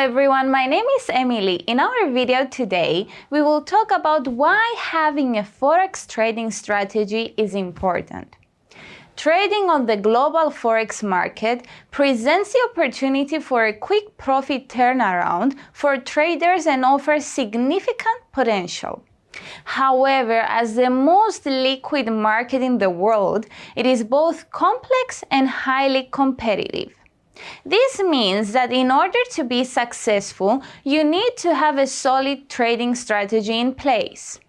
everyone, my name is Emily. In our video today, we will talk about why having a forex trading strategy is important. Trading on the global forex market presents the opportunity for a quick profit turnaround for traders and offers significant potential. However, as the most liquid market in the world, it is both complex and highly competitive. This means that in order to be successful, you need to have a solid trading strategy in place.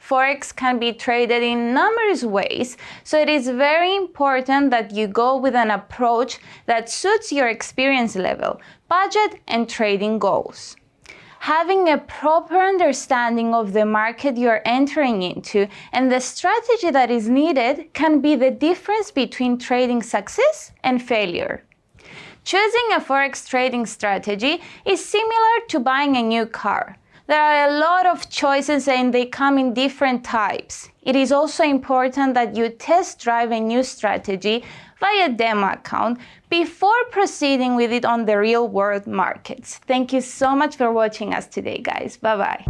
Forex can be traded in numerous ways, so it is very important that you go with an approach that suits your experience level, budget, and trading goals. Having a proper understanding of the market you're entering into and the strategy that is needed can be the difference between trading success and failure. Choosing a forex trading strategy is similar to buying a new car. There are a lot of choices and they come in different types. It is also important that you test drive a new strategy via demo account before proceeding with it on the real world markets. Thank you so much for watching us today, guys. Bye-bye.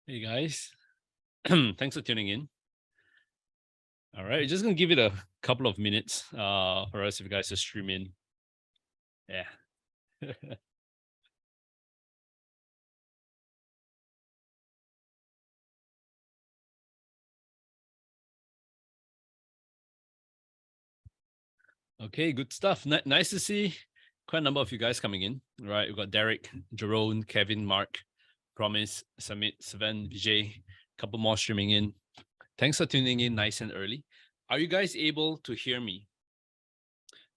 Hey guys, thanks for tuning in. All right, just gonna give it a couple of minutes for us if you guys to stream in. Yeah. Okay, good stuff. Nice to see quite a number of you guys coming in. All right, we've got Derek, Jerome, Kevin, Mark, Promise, Samit, Sven, Vijay, a couple more streaming in. Thanks for tuning in nice and early. Are you guys able to hear me?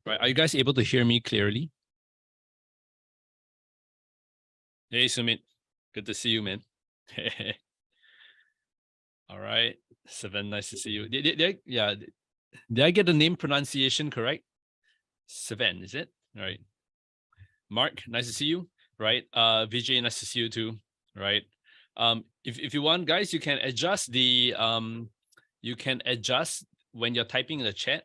Right, are you guys able to hear me clearly? Hey, Sumit, good to see you, man. All right, Sven, nice to see you. Did I get the name pronunciation correct? Sven, is it? All right. Mark, nice to see you. Right. Vijay, nice to see you too. Right. If you want, guys, you can adjust the when you're typing in the chat.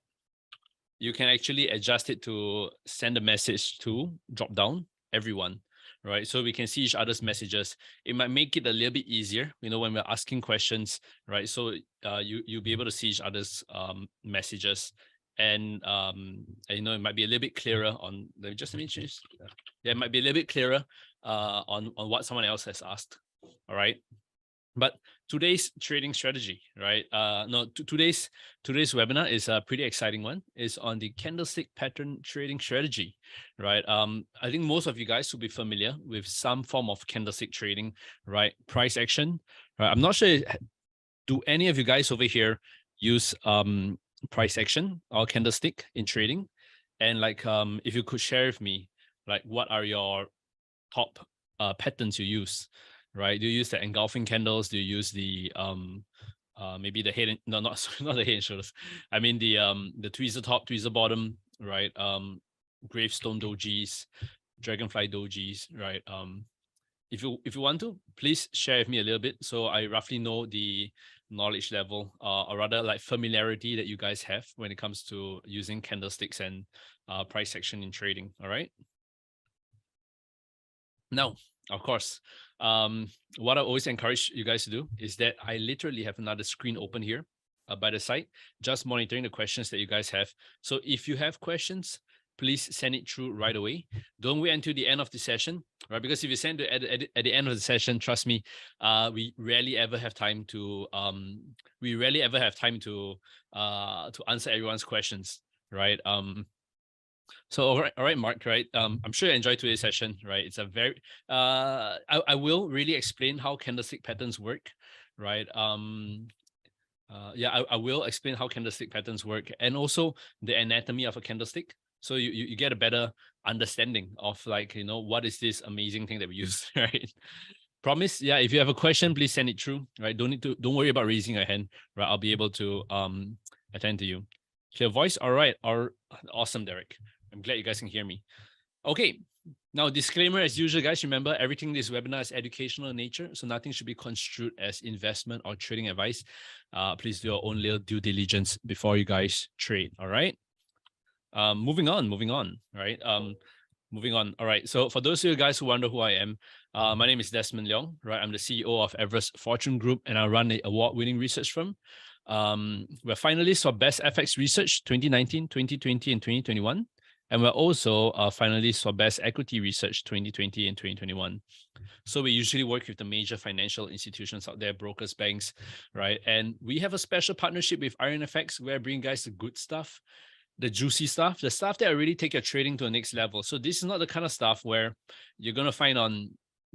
You can actually adjust it to send a message to drop down everyone. Right, so we can see each other's messages. It might make it a little bit easier, when we're asking questions, right? So you'll be able to see each other's messages, and it might be a little bit clearer on. Let me change. Yeah, it might be a little bit clearer on what someone else has asked. All right. But today's trading strategy, right? Today's webinar is a pretty exciting one. It's on the candlestick pattern trading strategy, right? I think most of you guys will be familiar with some form of candlestick trading, right? Price action, right? I'm not sure. Do any of you guys over here use price action or candlestick in trading? And if you could share with me, what are your top patterns you use? Right? Do you use the engulfing candles? Do you use the maybe the head and not the head and shoulders? I mean the tweezer top, tweezer bottom, right? Gravestone dojis, dragonfly dojis, right? If you want to, please share with me a little bit so I roughly know the knowledge level or rather familiarity that you guys have when it comes to using candlesticks and price action in trading. All right. Now, of course, what I always encourage you guys to do is that I literally have another screen open here by the side, just monitoring the questions that you guys have. So if you have questions, please send it through right away. Don't wait until the end of the session, right? Because if you send it at the end of the session, trust me, we rarely ever have time to answer everyone's questions, right? So all right, Mark, right? I'm sure you enjoyed today's session, right? It's a very I will really explain how candlestick patterns work, right? Yeah, I will explain how candlestick patterns work and also the anatomy of a candlestick. So you get a better understanding of like, what is this amazing thing that we use, right? Promise. Yeah. If you have a question, please send it through, right? Don't worry about raising your hand, right? I'll be able to attend to you. Clear voice. All right. Awesome, Derek. I'm glad you guys can hear me. Okay. Now, disclaimer as usual, guys, remember everything in this webinar is educational in nature, so nothing should be construed as investment or trading advice. Please do your own little due diligence before you guys trade, all right? Moving on, right? Moving on. All right. So for those of you guys who wonder who I am, my name is Desmond Leong, right? I'm the CEO of Everest Fortune Group, and I run the award-winning research firm. We're finalists for Best FX Research 2019, 2020, and 2021. And we're also finalists for Best Equity Research 2020 and 2021. So we usually work with the major financial institutions out there, brokers, banks, right? And we have a special partnership with IronFX where I bring guys the good stuff, the juicy stuff, the stuff that really take your trading to the next level. So this is not the kind of stuff where you're going to find on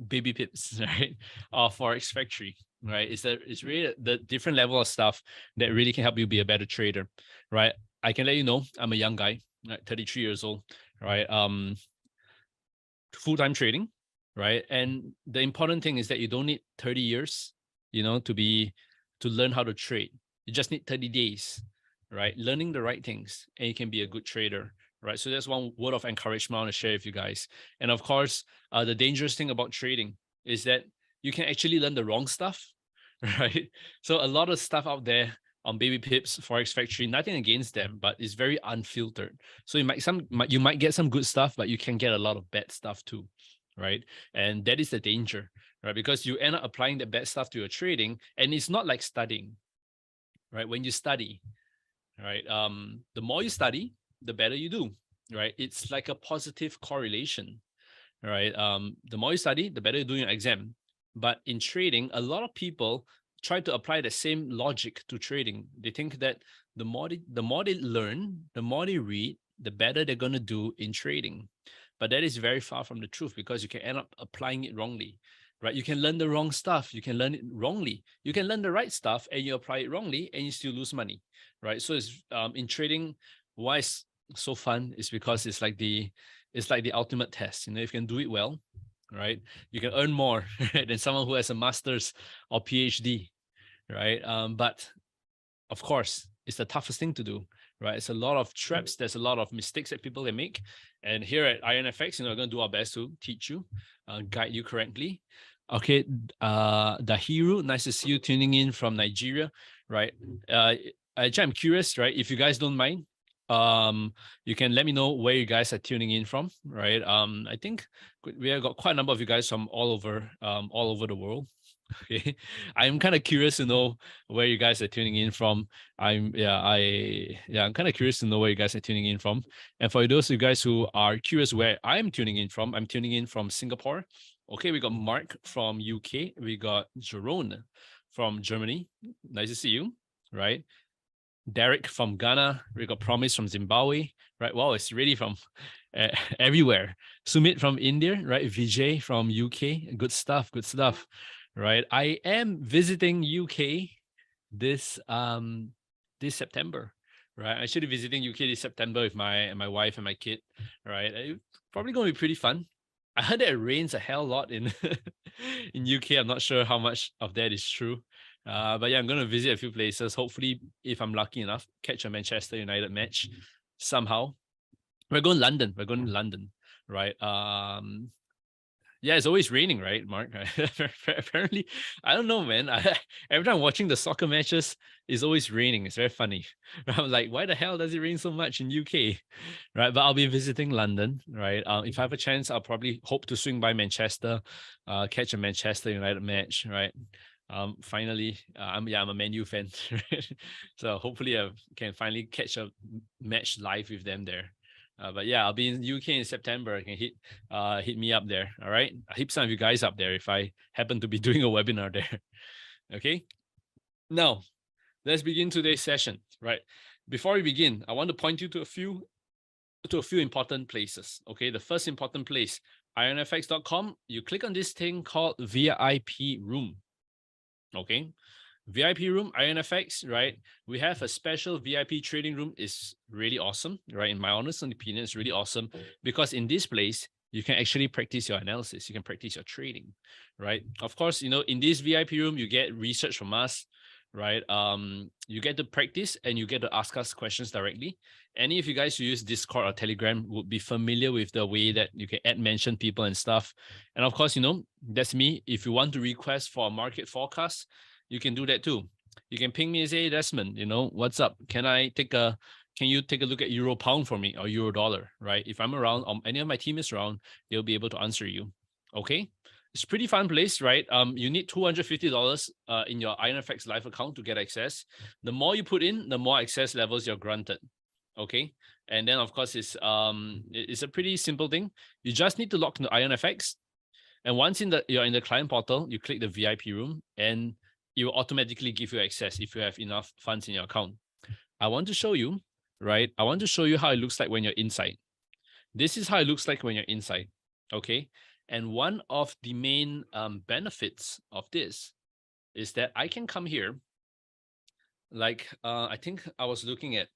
Baby Pips, right? Or Forex Factory, right? It's really the different level of stuff that really can help you be a better trader, right? I can let you know, I'm a young guy, right? 33 years old, right? Full-time trading, right? And the important thing is that you don't need 30 years, to learn how to trade. You just need 30 days, right? Learning the right things, and you can be a good trader, right? So that's one word of encouragement I want to share with you guys. And of course, the dangerous thing about trading is that you can actually learn the wrong stuff, right? So a lot of stuff out there on Baby Pips, Forex Factory, nothing against them, but it's very unfiltered. So you might get some good stuff, but you can get a lot of bad stuff too, right? And that is the danger, right? Because you end up applying the bad stuff to your trading, and it's not like studying, right? When you study, right, the more you study, the better you do, right? It's like a positive correlation, right? The more you study, the better you do in your exam. But in trading, a lot of people try to apply the same logic to trading. They think that the more they learn, the more they read, the better they're going to do in trading. But that is very far from the truth because you can end up applying it wrongly, right? You can learn the wrong stuff. You can learn it wrongly. You can learn the right stuff and you apply it wrongly and you still lose money, right? So it's in trading, why it's so fun is because it's like the ultimate test. If you can do it well, right, you can earn more than someone who has a master's or PhD, right? But of course, it's the toughest thing to do, right? It's a lot of traps. There's a lot of mistakes that people can make. And here at IronFX, we're going to do our best to teach you, guide you correctly. Okay, Dahiru, nice to see you tuning in from Nigeria, right? Actually, I'm curious, right? If you guys don't mind, you can let me know where you guys are tuning in from, right? I think we have got quite a number of you guys from all over the world. Okay, I'm kind of curious to know where you guys are tuning in from. I'm kind of curious to know where you guys are tuning in from. And for those of you guys who are curious where I'm tuning in from, I'm tuning in from Singapore. Okay, we got Mark from UK. We got Jerome from Germany. Nice to see you, right? Derek from Ghana. We got Promise from Zimbabwe, right? Wow, it's really from everywhere. Sumit from India, right? Vijay from UK. Good stuff, right? I am visiting UK this September, right? I should be visiting UK this September with my wife and my kid, right? It's probably going to be pretty fun. I heard that it rains a hell lot in in UK. I'm not sure how much of that is true. But yeah, I'm going to visit a few places. Hopefully, if I'm lucky enough, catch a Manchester United match somehow. We're going to London, right? Yeah, it's always raining, right, Mark? Apparently, I don't know, man. Every time I'm watching the soccer matches, it's always raining. It's very funny. I'm like, why the hell does it rain so much in UK, right? But I'll be visiting London, right? If I have a chance, I'll probably hope to swing by Manchester, catch a Manchester United match, right? Finally, I'm a Man U fan, so hopefully I can finally catch a match live with them there. But yeah, I'll be in UK in September. You can hit me up there. All right. I'll hit some of you guys up there if I happen to be doing a webinar there. Okay. Now, let's begin today's session. Right. Before we begin, I want to point you to a few important places. Okay. The first important place, ironfx.com. You click on this thing called VIP room. Okay. VIP room, IronFX, right? We have a special VIP trading room. Is really awesome, right? In my honest opinion, it's really awesome because in this place, you can actually practice your analysis. You can practice your trading, right? Of course, in this VIP room, you get research from us, right? You get to practice and you get to ask us questions directly. Any of you guys who use Discord or Telegram would be familiar with the way that you can add mention people and stuff. And of course, that's me. If you want to request for a market forecast, you can do that too. You can ping me and say, hey, Desmond, what's up? Can you take a look at Euro pound for me or Euro dollar, right? If I'm around, any of my team is around, they'll be able to answer you. Okay. It's a pretty fun place, right? You need $250 in your IronFX live account to get access. The more you put in, the more access levels you're granted. Okay. And then of course it's a pretty simple thing. You just need to log into IronFX. And once you're in the client portal, you click the VIP room and it will automatically give you access if you have enough funds in your account. I want to show you, right? I want to show you how it looks like when you're inside. This is how it looks like when you're inside, okay? And one of the main benefits of this is that I can come here, like I think I was looking at,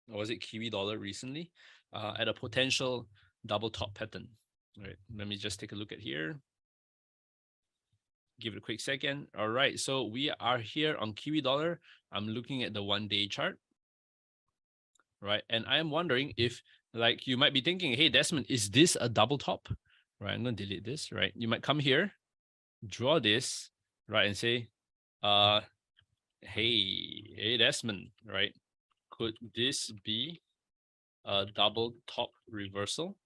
was it Kiwi dollar recently, at a potential double top pattern. All right, let me just take a look at here. Give it a quick second. All right, so we are here on Kiwi dollar. I'm looking at the 1-day chart, right? And I am wondering if, like, you might be thinking, hey, Desmond, is this a double top? Right, I'm gonna delete this, right? You might come here, draw this, right, and say, hey, Desmond, right? Could this be a double top reversal,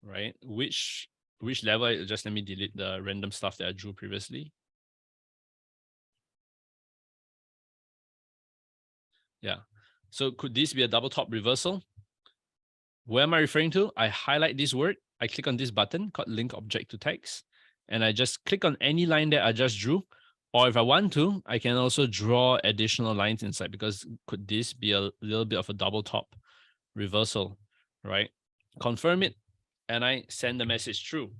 right? Which level? Just let me delete the random stuff that I drew previously. Yeah. So could this be a double top reversal? Where am I referring to? I highlight this word. I click on this button called link object to text, and I just click on any line that I just drew. Or if I want to, I can also draw additional lines inside, because could this be a little bit of a double top reversal, right? Confirm it, and I send the message through.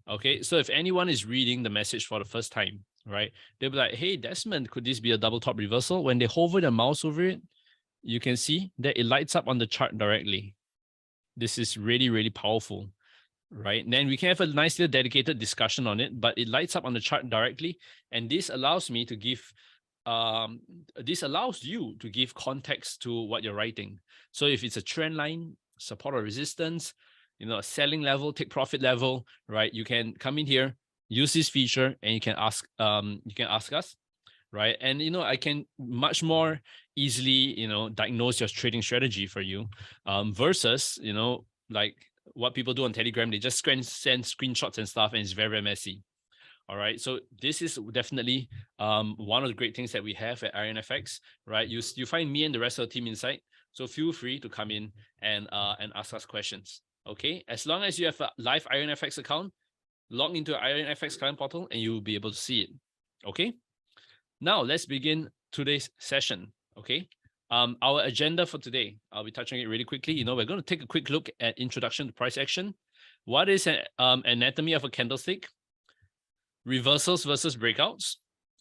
Okay, so if anyone is reading the message for the first time, right, they'll be like, hey, Desmond, could this be a double top reversal? When they hover their mouse over it, you can see that it lights up on the chart directly. This is really, really powerful, right? And then we can have a nice little dedicated discussion on it, but it lights up on the chart directly. And this allows me to give, this allows you to give context to what you're writing. So if it's a trend line, support or resistance, a selling level, take profit level, right? You can come in here, use this feature, and you can ask us, right? And I can much more easily diagnose your trading strategy for you, versus like what people do on Telegram. They just send screenshots and stuff, and it's very, very messy. All right, so this is definitely one of the great things that we have at IronFX, right? You find me and the rest of the team inside, so feel free to come in and ask us questions. Okay, as long as you have a live IronFX account, log into IronFX client portal and you will be able to see it. Okay. Now let's begin today's session. Okay. Our agenda for today, I'll be touching it really quickly. We're going to take a quick look at introduction to price action. What is an anatomy of a candlestick? Reversals versus breakouts.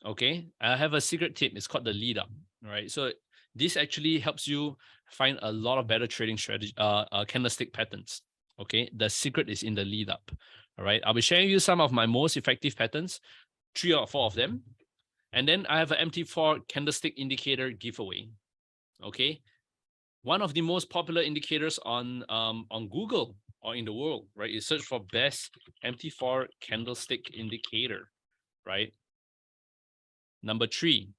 Okay. I have a secret tip. It's called the lead up. All right. So this actually helps you find a lot of better trading strategy, candlestick patterns. Okay. The secret is in the lead up. All right. I'll be sharing you some of my most effective patterns, 3 or 4 of them. And then I have an MT4 candlestick indicator giveaway. Okay. One of the most popular indicators on Google or in the world, right? You search for best MT4 candlestick indicator, right? Number 3,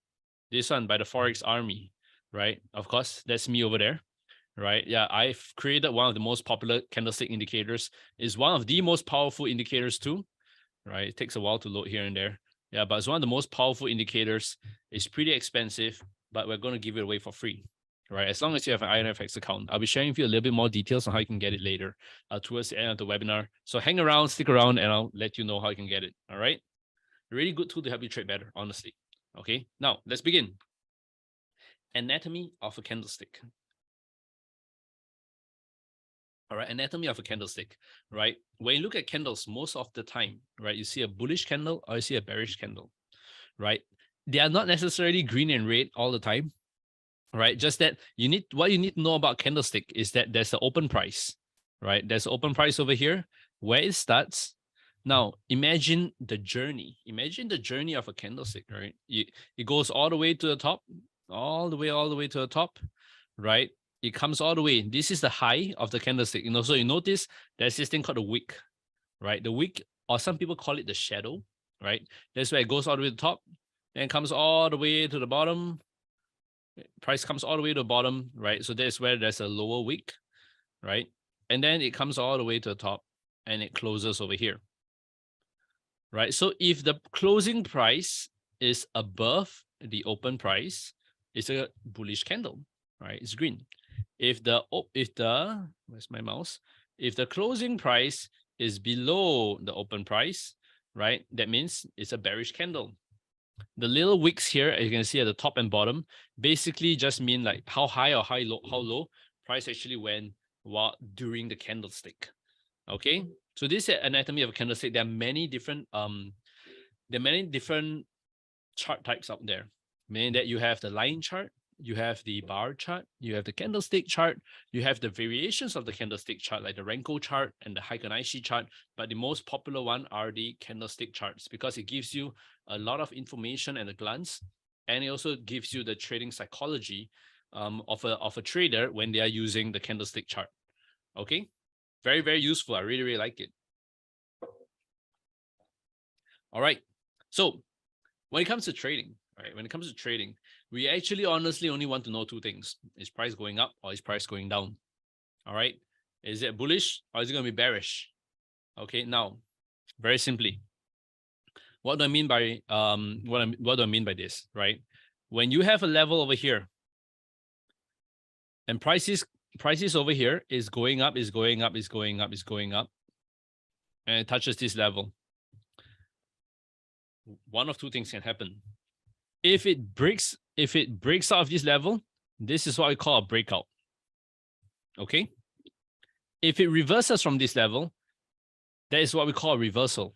this one by the Forex Army, right? Of course, that's me over there, right? Yeah, I've created one of the most popular candlestick indicators. It's one of the most powerful indicators too, right? It takes a while to load here and there. Yeah, but it's one of the most powerful indicators. It's pretty expensive, but we're going to give it away for free, right? As long as you have an IronFX account. I'll be sharing with you a little bit more details on how you can get it later towards the end of the webinar. So hang around, stick around, and I'll let you know how you can get it, all right? Really good tool to help you trade better, honestly. Okay, now let's begin. Anatomy of a candlestick. All right, anatomy of a candlestick, right? When you look at candles, most of the time, right, you see a bullish candle or you see a bearish candle, right? they are not necessarily green and red all the time, right? Just that what you need to know about candlestick is that there's an open price, right? There's an open price over here where it starts. Now, imagine the journey. Imagine the journey of a candlestick, right? It goes all the way to the top, all the way to the top, right? It comes all the way. This is the high of the candlestick. So you notice there's this thing called the wick, right? The wick, or some people call it the shadow, right? That's where it goes all the way to the top, and comes all the way to the bottom. Price comes all the way to the bottom, right? So that's where there's a lower wick, right? And then it comes all the way to the top, and it closes over here, right? So if the closing price is above the open price, it's a bullish candle, right? It's green. If the where's my mouse? If the closing price is below the open price, right, that means it's a bearish candle. The little wicks here, as you can see at the top and bottom, basically just mean like how high or how low price actually went during the candlestick. Okay, so this is anatomy of a candlestick. There are many different chart types out there, meaning that you have the line chart, you have the bar chart, you have the candlestick chart, you have the variations of the candlestick chart, like the Renko chart and the Heikin-Ashi chart. But the most popular one are the candlestick charts, because it gives you a lot of information at a glance, and it also gives you the trading psychology of a trader when they are using the candlestick chart. Okay, very, very useful. I really, really like it. All right, so when it comes to trading, right? When it comes to trading, we actually honestly only want to know two things. Is price going up or is price going down? All right. Is it bullish or is it going to be bearish? Okay. Now, very simply, what do I mean by what do I mean by this, right? When you have a level over here and prices over here is going up, is going up, is going up, is going up, and it touches this level, one of two things can happen. If it breaks out of this level, this is what we call a breakout. Okay. If it reverses from this level, that is what we call a reversal.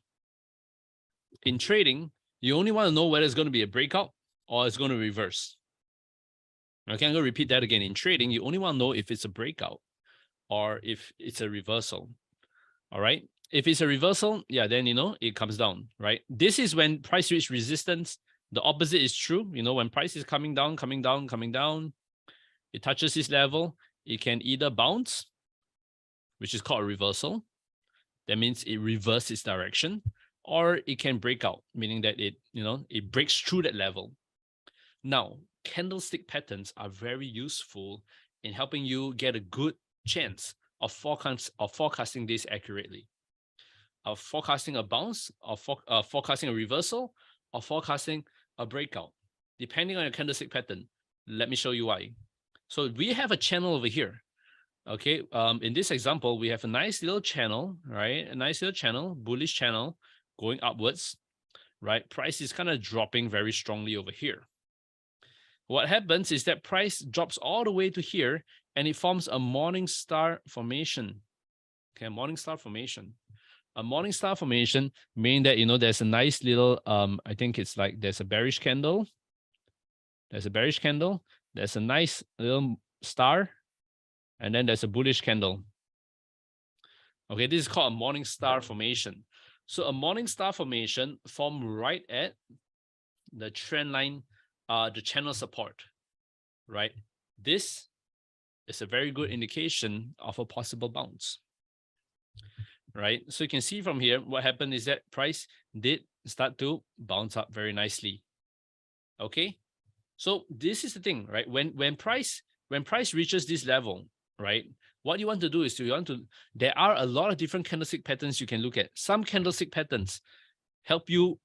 In trading, you only want to know whether it's going to be a breakout or it's going to reverse. Okay, I'm going to repeat that again. In trading, you only want to know if it's a breakout or if it's a reversal. All right. If it's a reversal, yeah, then it comes down, right? This is when price reach resistance. The opposite is true. When price is coming down, it touches this level, it can either bounce, which is called a reversal. That means it reverses its direction, or it can break out, meaning that it breaks through that level. Now, candlestick patterns are very useful in helping you get a good chance of forecasting this accurately. Of forecasting a bounce, or forecasting a reversal, or forecasting a breakout, depending on your candlestick pattern. Let me show you why. So we have a channel over here. Okay, in this example, we have a nice little channel, right? A nice little channel, bullish channel going upwards, right? Price is kind of dropping very strongly over here. What happens is that price drops all the way to here, and it forms a morning star formation. Okay, morning star formation. A morning star formation, meaning that there's a nice little I think it's like there's a bearish candle. There's a bearish candle. There's a nice little star, and then there's a bullish candle. Okay, this is called a morning star formation. So a morning star formation formed right at the trend line, the channel support, right? This is a very good indication of a possible bounce. Right, so you can see from here what happened is that price did start to bounce up very nicely. Okay, so this is the thing, right? When price reaches this level, right, what you want to do is there are a lot of different candlestick patterns you can look at. Some candlestick patterns help you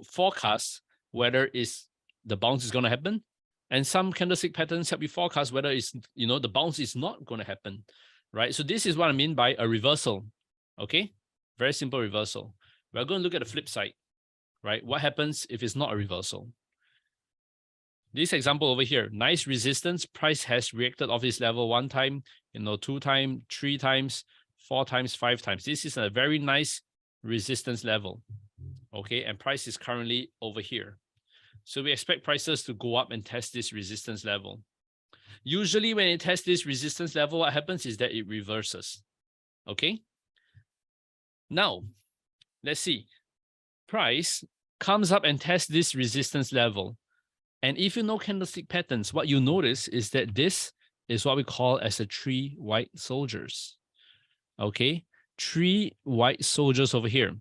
forecast whether the bounce is going to happen, and some candlestick patterns help you forecast whether the bounce is not going to happen. Right, so this is what I mean by a reversal. Okay, very simple reversal. We're going to look at the flip side, right? What happens if it's not a reversal? This example over here, nice resistance. Price has reacted off this level 1 time, 2 times, 3 times, 4 times, 5 times. This is a very nice resistance level. okay? And price is currently over here. So we expect prices to go up and test this resistance level. Usually when it tests this resistance level, what happens is that it reverses, okay? Now, let's see. Price comes up and tests this resistance level. And if you know candlestick patterns, what you notice is that this is what we call as the 3 white soldiers, okay? 3 white soldiers over here.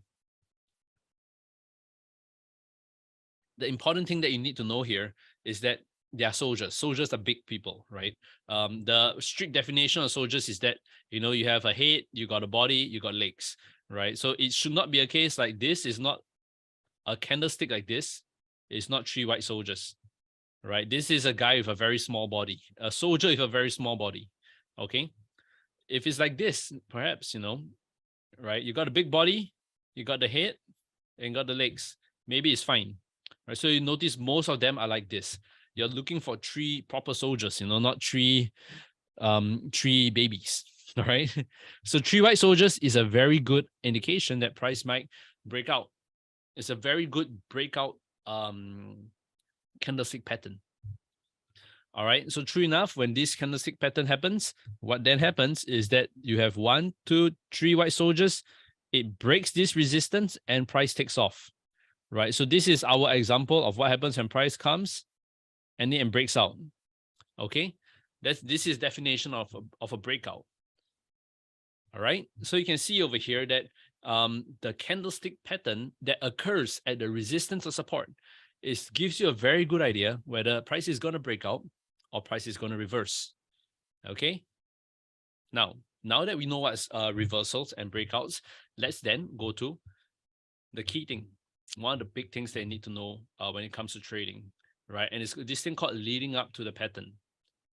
The important thing that you need to know here is that they are soldiers. Soldiers are big people, right? The strict definition of soldiers is that, you know, you have a head, you got a body, you got legs, right? So it should not be a case like this. Is not a candlestick like this. It's not 3 white soldiers, right? This is a guy with a very small body, a soldier with a very small body, okay? If it's like this, perhaps, you know, right? You got a big body, you got the head, and got the legs. Maybe it's fine, right? So you notice most of them are like this. You're looking for 3 proper soldiers, you know, not 3 babies, all right? So 3 white soldiers is a very good indication that price might break out. It's a very good breakout candlestick pattern. All right, so true enough, when this candlestick pattern happens, what then happens is that you have 1, 2, 3 white soldiers. It breaks this resistance and price takes off, right? So this is our example of what happens when price comes and then breaks out, okay? This is definition of a breakout. All right, so you can see over here that the candlestick pattern that occurs at the resistance or support gives you a very good idea whether price is going to break out or price is going to reverse. Okay. Now that we know what's reversals and breakouts, let's then go to the key thing. One of the big things that you need to know when it comes to trading, right? And it's this thing called leading up to the pattern.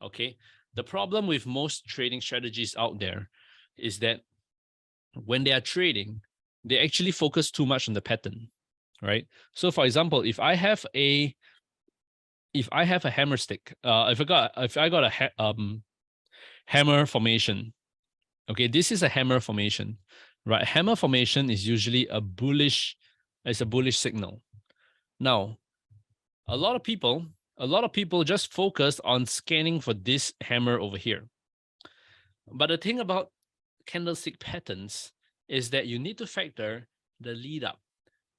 Okay. The problem with most trading strategies out there is that when they are trading, they actually focus too much on the pattern, right? So for example, if I have a hammer stick, if I got a hammer formation, okay, this is a hammer formation, right? Hammer formation is usually a bullish signal. Now, a lot of people just focus on scanning for this hammer over here. But the thing about candlestick patterns is that you need to factor the lead up.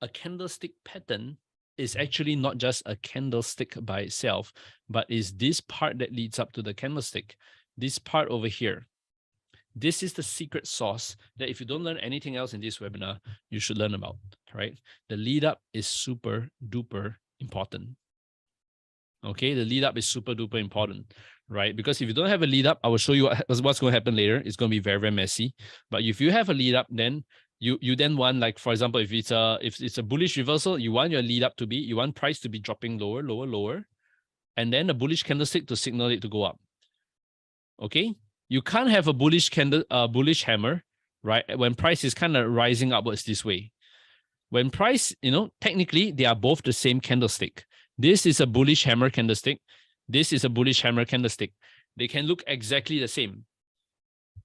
A candlestick pattern is actually not just a candlestick by itself, but is this part that leads up to the candlestick. This part over here. This is the secret sauce that if you don't learn anything else in this webinar, you should learn about, right? The lead up is super duper important. Okay, the lead up is super duper important, right? Because if you don't have a lead up, I will show you what's going to happen later. It's going to be very, very messy. But if you have a lead up, then you then want, like, for example, if it's a bullish reversal, you want your lead up to be, you want price to be dropping lower, lower, lower, and then a bullish candlestick to signal it to go up. Okay, you can't have a bullish bullish hammer, right? When price is kind of rising upwards this way. When price, technically they are both the same candlestick. This is a bullish hammer candlestick. This is a bullish hammer candlestick. They can look exactly the same.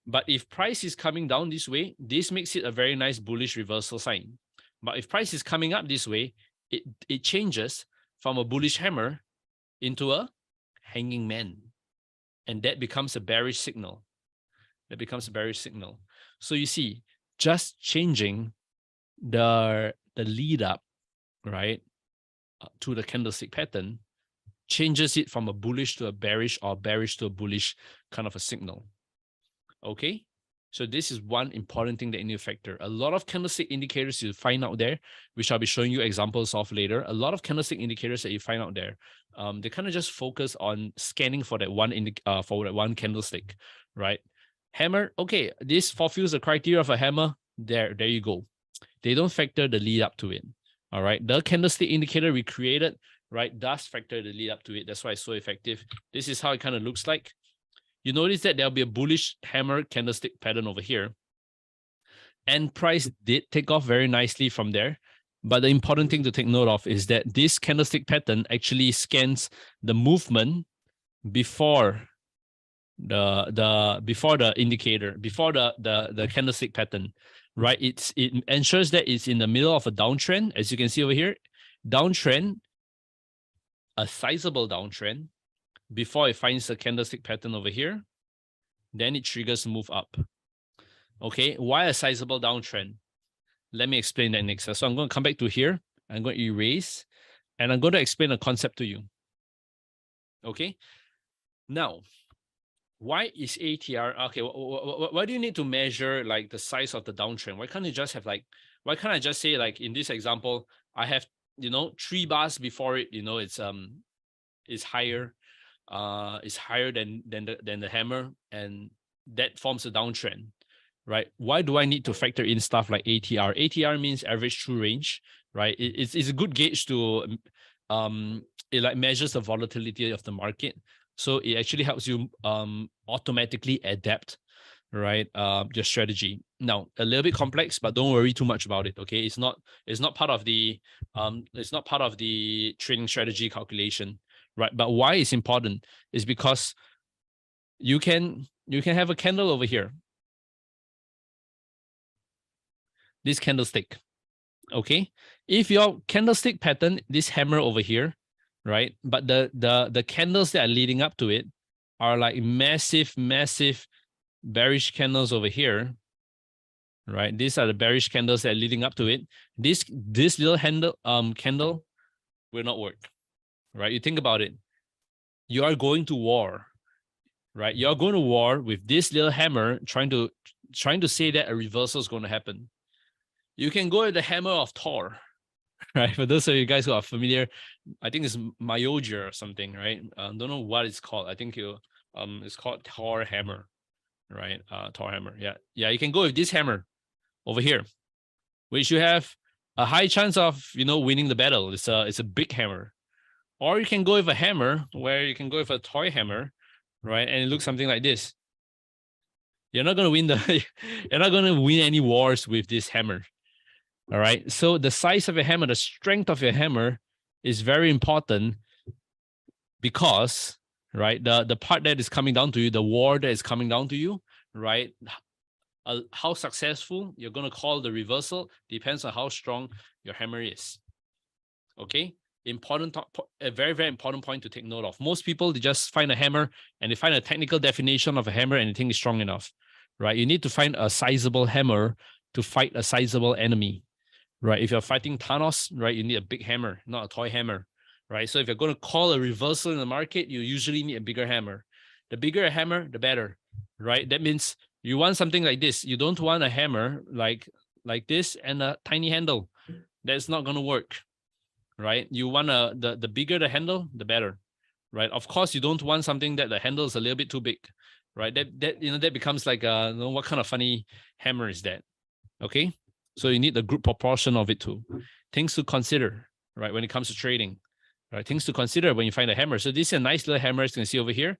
But if price is coming down this way, this makes it a very nice bullish reversal sign. But if price is coming up this way, it changes from a bullish hammer into a hanging man. And that becomes a bearish signal. So you see, just changing the lead up, right, to the candlestick pattern changes it from a bullish to a bearish or bearish to a bullish kind of a signal. Okay, so this is one important thing that you need to factor. A lot of candlestick indicators you find out there, which I'll be showing you examples of later. A lot of candlestick indicators that you find out there, they kind of just focus on scanning for that one candlestick, right? Hammer, okay, this fulfills the criteria of a hammer. There you go. They don't factor the lead up to it. All right, the candlestick indicator we created, right, does factor the lead up to it. That's why it's so effective. This is how it kind of looks like. You notice that there'll be a bullish hammer candlestick pattern over here. And price did take off very nicely from there. But the important thing to take note of is that this candlestick pattern actually scans the movement before before the indicator, before the candlestick pattern, right? It ensures that it's in the middle of a downtrend, as you can see over here, downtrend, a sizable downtrend, before it finds the candlestick pattern over here, then it triggers move up. Okay, why a sizable downtrend? Let me explain that next. So I'm going to come back to here. I'm going to erase, and I'm going to explain a concept to you. Okay, now, why is ATR okay? Why do you need to measure like the size of the downtrend? Why can't you just have like? Why can't I just say like in this example, I have 3 bars before it. It's higher, is higher than the hammer, and that forms a downtrend, right? Why do I need to factor in stuff like ATR? ATR means average true range, right? It's a good gauge to it like measures the volatility of the market. So it actually helps you automatically adapt, right, your strategy. Now, a little bit complex, but don't worry too much about it. Okay, it's not part of the trading strategy calculation, right? But why it's important is because you can have a candle over here, this candlestick. Okay, if your candlestick pattern, this hammer over here, right, but the candles that are leading up to it are like massive bearish candles over here, right? These are the bearish candles that are leading up to it. This little candle will not work, right? You think about it. You are going to war, right? You're going to war with this little hammer, trying to say that a reversal is going to happen. You can go with the hammer of Thor, right? For those of you guys who are familiar, I think it's Myoja or something, right? Don't know what it's called. I think it's called Thor hammer, right? Thor hammer. Yeah. You can go with this hammer over here, which you have a high chance of winning the battle. It's a big hammer. Or you can go with a hammer where you can go with a toy hammer, right? And it looks something like this. You're not going to win any wars with this hammer. All right. So the size of your hammer, the strength of your hammer is very important, because, right, the part that is coming down to you, the war that is coming down to you, right, how successful you're going to call the reversal depends on how strong your hammer is. Okay. A very, very important point to take note of. Most people, they just find a hammer and they find a technical definition of a hammer and they think it's strong enough, right? You need to find a sizable hammer to fight a sizable enemy, right? If you're fighting Thanos, right, you need a big hammer, not a toy hammer, right? So if you're going to call a reversal in the market, you usually need a bigger hammer. The bigger a hammer, the better, right? That means you want something like this. You don't want a hammer like this and a tiny handle. That's not going to work, right? You want the bigger the handle, the better, right? Of course, you don't want something that the handle is a little bit too big, right? That becomes like what kind of funny hammer is that? Okay, so you need the group proportion of it too. Things to consider, right, when it comes to trading, right? Things to consider when you find a hammer. So this is a nice little hammer, as you can see over here.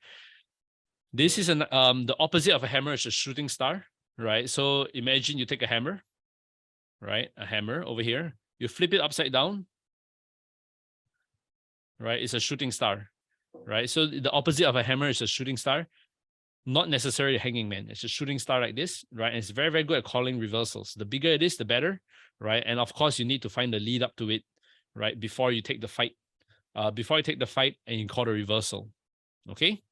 This is the opposite of a hammer is a shooting star, right? So imagine you take a hammer, right? A hammer over here. You flip it upside down, right? It's a shooting star, right? So the opposite of a hammer is a shooting star, not necessarily a hanging man. It's a shooting star like this, right? And it's very, very good at calling reversals. The bigger it is, the better, right? And of course, you need to find the lead up to it, right? Before you take the fight, and you call the reversal, okay?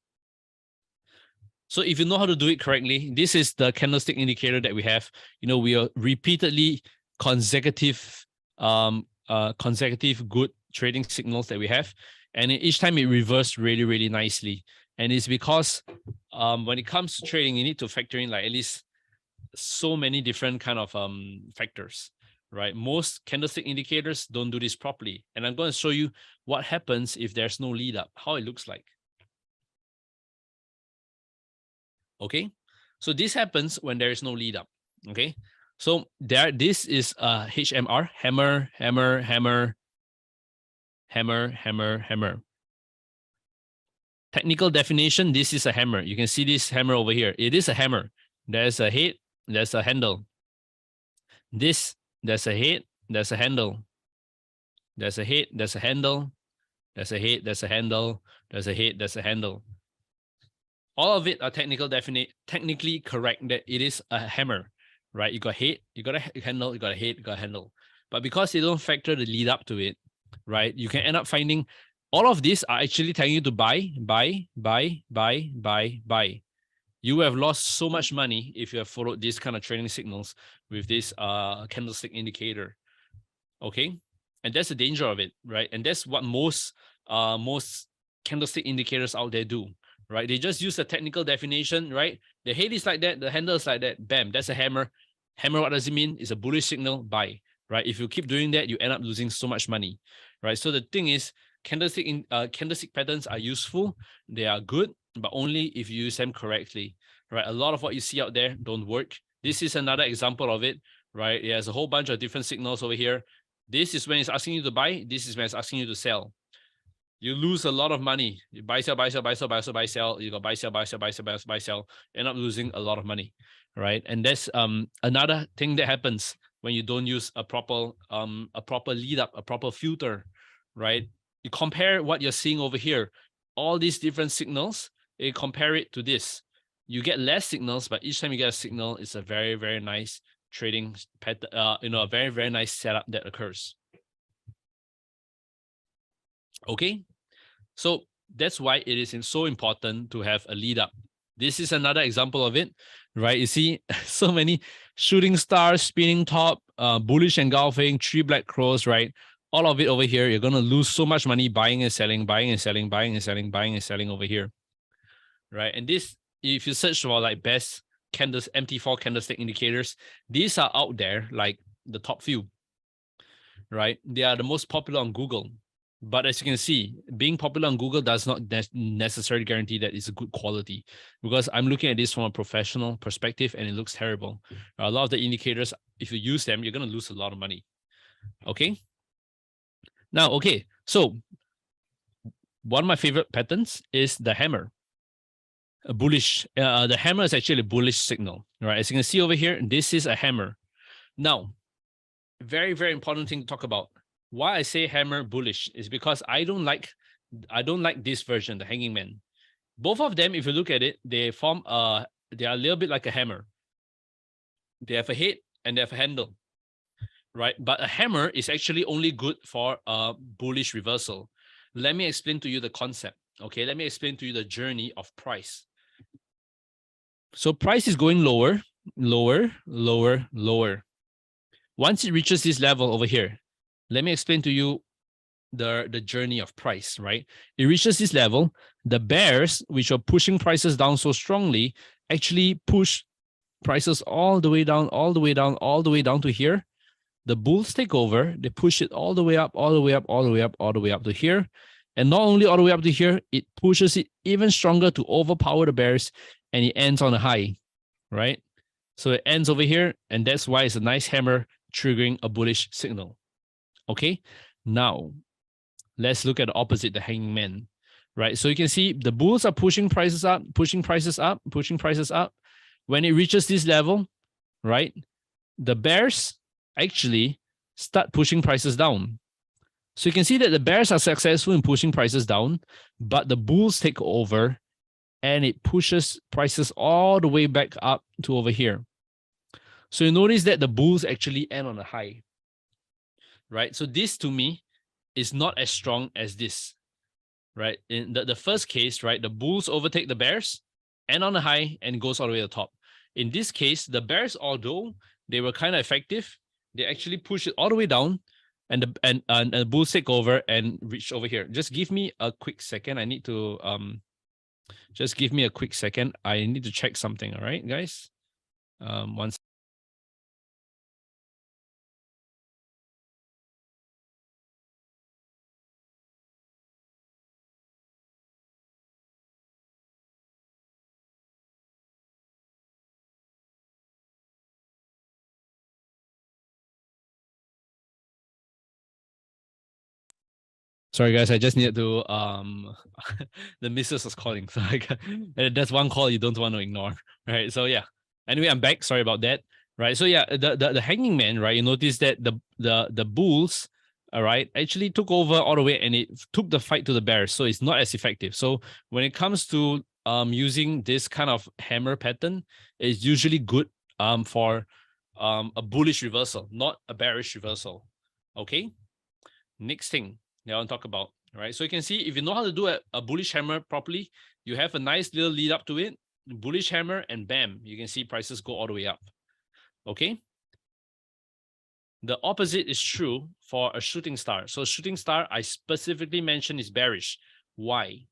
So if you know how to do it correctly, this is the candlestick indicator that we have. We are repeatedly consecutive good trading signals that we have, and each time it reversed really, really nicely. And it's because when it comes to trading, you need to factor in like at least so many different kind of factors, right? Most candlestick indicators don't do this properly, and I'm going to show you what happens if there's no lead up, how it looks like. Okay, so this happens when there is no lead up. Okay, so this is a HMR, hammer, hammer, hammer, hammer, hammer, hammer. Technical definition, this is a hammer. You can see this hammer over here. It is a hammer. There's a head, there's a handle. There's a head, there's a handle. There's a head, there's a handle. There's a head, there's a handle. There's a head, there's a handle. all of it are technically correct that it is a hammer, right? You got head, you got a handle, you got a head, you got a handle. But because they don't factor the lead up to it, right? You can end up finding all of these are actually telling you to buy. You have lost so much money if you have followed these kind of trading signals with this candlestick indicator. Okay, and that's the danger of it, right? And that's what most candlestick indicators out there do, right? They just use the technical definition, right? The head is like that, the handle is like that. Bam, that's a hammer. Hammer, what does it mean? It's a bullish signal, buy, right? If you keep doing that, you end up losing so much money, right? So the thing is, candlestick patterns are useful. They are good, but only if you use them correctly, right? A lot of what you see out there don't work. This is another example of it, right? It has a whole bunch of different signals over here. This is when it's asking you to buy. This is when it's asking you to sell. You lose a lot of money. You buy, sell, buy, sell, buy, sell, buy, sell, buy, sell. You got buy, sell, buy, sell, buy, sell, buy, sell. End up losing a lot of money, right? And that's another thing that happens when you don't use a proper lead up, a proper filter, right? You compare what you're seeing over here, all these different signals. You compare it to this. You get less signals, but each time you get a signal, it's a very, very nice trading pattern. A very, very nice setup that occurs. Okay, so that's why it is so important to have a lead up. This is another example of it, right? You see so many shooting stars, spinning top, bullish engulfing, 3 black crows, right? All of it over here, you're going to lose so much money buying and selling, buying and selling, buying and selling, buying and selling over here, right? And this, if you search for like best candles, MT4 candlestick indicators, these are out there, like the top few, right? They are the most popular on Google. But as you can see, being popular on Google does not necessarily guarantee that it's a good quality, because I'm looking at this from a professional perspective and it looks terrible. A lot of the indicators, if you use them, you're going to lose a lot of money. Okay. Now, okay. So one of my favorite patterns is the hammer. A bullish, the hammer is actually a bullish signal, right? As you can see over here, this is a hammer. Now, very, very important thing to talk about. Why I say hammer bullish is because I don't like this version, the hanging man. Both of them, if you look at it, they are a little bit like a hammer. They have a head and they have a handle, right? But a hammer is actually only good for a bullish reversal. Let me explain to you the concept. Okay, let me explain to you the journey of price. So price is going lower, lower, lower, lower. Once it reaches this level over here, let me explain to you the journey of price, right? It reaches this level. The bears, which are pushing prices down so strongly, actually push prices all the way down, all the way down, all the way down to here. The bulls take over. They push it all the way up, all the way up, all the way up, all the way up to here. And not only all the way up to here, it pushes it even stronger to overpower the bears, and it ends on a high, right? So it ends over here, and that's why it's a nice hammer triggering a bullish signal. Okay, now let's look at the opposite, the hanging man, right? So you can see the bulls are pushing prices up, pushing prices up, pushing prices up. When it reaches this level, right, the bears actually start pushing prices down. So you can see that the bears are successful in pushing prices down, but the bulls take over and it pushes prices all the way back up to over here. So you notice that the bulls actually end on a high, right? So this to me is not as strong as this, right? In the first case, right, the bulls overtake the bears, end on a high, and goes all the way to the top. In this case, the bears, although they were kind of effective, they actually push it all the way down, and the bulls take over and reach over here. Just give me a quick second. I need to just give me a quick second. I need to check something. All right, guys. One second. Sorry, guys, I just needed to, the missus was calling. So that's one call you don't want to ignore, right? So yeah, anyway, I'm back. Sorry about that, right? So yeah, the hanging man, right? You notice that the bulls all right, actually took over all the way and it took the fight to the bears. So it's not as effective. So when it comes to using this kind of hammer pattern, it's usually good for a bullish reversal, not a bearish reversal. Okay. Next thing that I want to talk about, right? So you can see if you know how to do a bullish hammer properly, you have a nice little lead up to it, bullish hammer, and bam, you can see prices go all the way up. Okay. The opposite is true for a shooting star. So shooting star, I specifically mentioned is bearish. Why?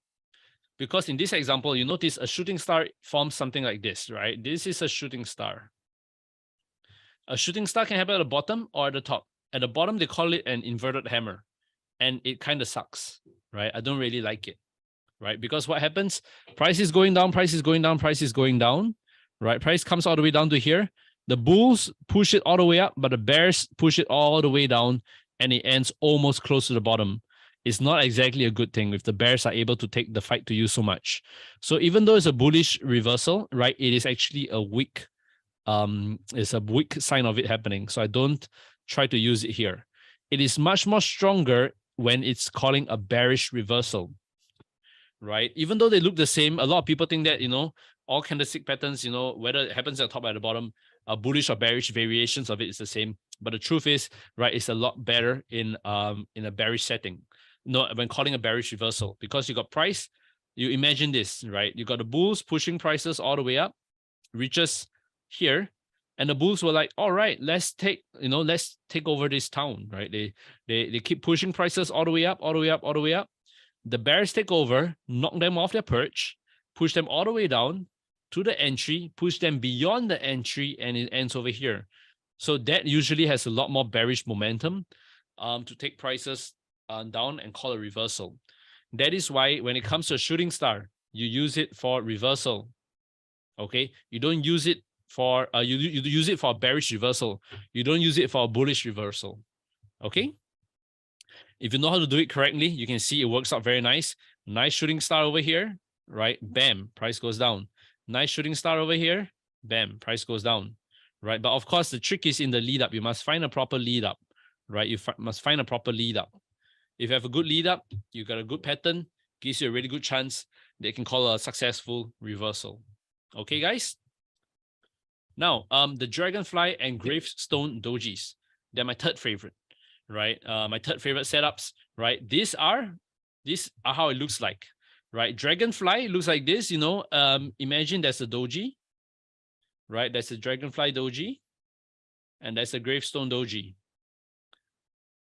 Because in this example, you notice a shooting star forms something like this, right? This is a shooting star. A shooting star can happen at the bottom or at the top. At the bottom, they call it an inverted hammer. And it kind of sucks, right? I don't really like it, right? Because what happens? Price is going down, price is going down, price is going down, right? Price comes all the way down to here. The bulls push it all the way up, but the bears push it all the way down, and it ends almost close to the bottom. It's not exactly a good thing if the bears are able to take the fight to you so much. So even though it's a bullish reversal, right, it is actually a weak, it's a weak sign of it happening. So I don't try to use it here. It is much more stronger when it's calling a bearish reversal, right? Even though they look the same, a lot of people think that, all candlestick patterns, whether it happens at the top or at the bottom, bullish or bearish variations of it is the same. But the truth is, right, it's a lot better in a bearish setting. When calling a bearish reversal, because you got price, you imagine this, right? You got the bulls pushing prices all the way up, reaches here, and the bulls were like, all right, let's take over this town, right? They keep pushing prices all the way up, all the way up, all the way up. The bears take over, knock them off their perch, push them all the way down to the entry, push them beyond the entry, and it ends over here. So that usually has a lot more bearish momentum to take prices down and call a reversal. That is why when it comes to a shooting star, you use it for reversal. Okay, you don't use it for you use it for a bearish reversal. You don't use it for a bullish reversal. Okay. If you know how to do it correctly, you can see it works out very nice. Nice shooting star over here, right? Bam, price goes down. Nice shooting star over here, bam, price goes down, right? But of course, the trick is in the lead up. You must find a proper lead up, right? You must find a proper lead up. If you have a good lead up, you got a good pattern, gives you a really good chance they can call a successful reversal. Okay, guys? Now, the Dragonfly and Gravestone dojis, they're my third favorite, right? My third favorite setups, right? These are how it looks like, right? Dragonfly looks like this, imagine there's a doji, right? That's a Dragonfly doji, and that's a Gravestone doji.